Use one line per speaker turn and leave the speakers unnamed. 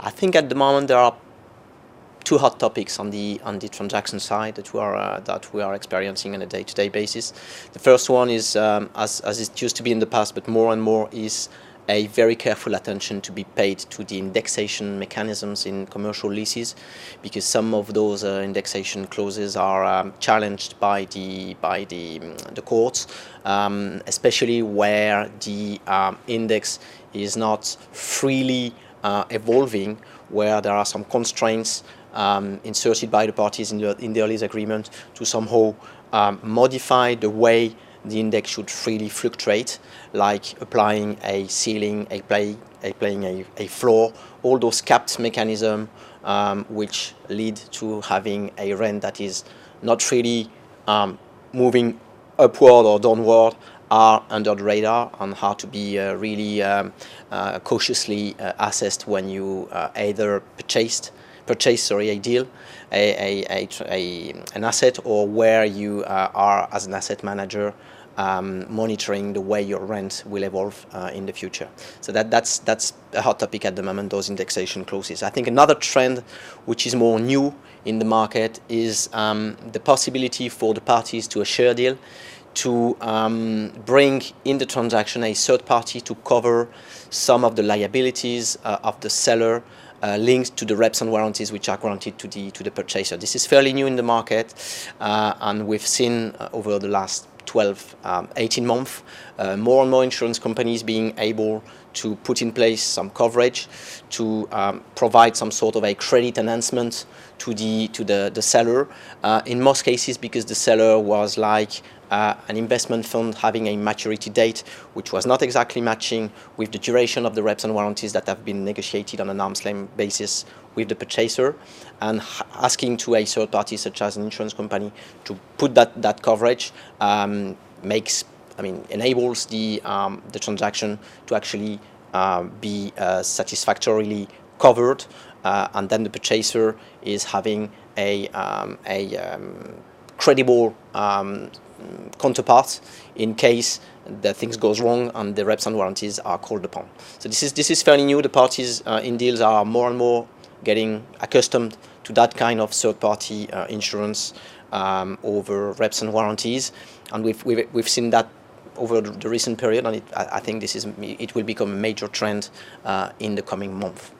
I think at the moment there are two hot topics on the transaction side that we are experiencing on a day-to-day basis. The first one is, as it used to be in the past, but more and more, is a very careful attention to be paid to the indexation mechanisms in commercial leases, because some of those indexation clauses are challenged by the courts, especially where the index is not freely evolving, where there are some constraints inserted by the parties in their lease agreement to somehow modify the way the index should freely fluctuate, like applying a ceiling, applying a floor, all those capped mechanisms which lead to having a rent that is not really moving upward or downward, are under the radar, and how to be really cautiously assessed when you either purchase a deal, an asset, or where you are as an asset manager monitoring the way your rent will evolve in the future. So that's a hot topic at the moment, those indexation clauses. I think another trend which is more new in the market is the possibility for the parties to a share deal to bring in the transaction a third party to cover some of the liabilities of the seller linked to the reps and warranties which are granted to the purchaser. This is fairly new in the market, and we've seen over the last 18 months, more and more insurance companies being able to put in place some coverage to provide some sort of a credit enhancement to the seller. In most cases, because the seller was like an investment fund having a maturity date which was not exactly matching with the duration of the reps and warranties that have been negotiated on an arm's length basis with the purchaser, and asking to a third party such as an insurance company to put that coverage enables the transaction to actually be satisfactorily covered, and then the purchaser is having a credible counterpart in case the things goes wrong and the reps and warranties are called upon. So this is fairly new. The parties in deals are more and more getting accustomed to that kind of third-party insurance over reps and warranties, and we've seen that over the recent period, and I think it will become a major trend in the coming month.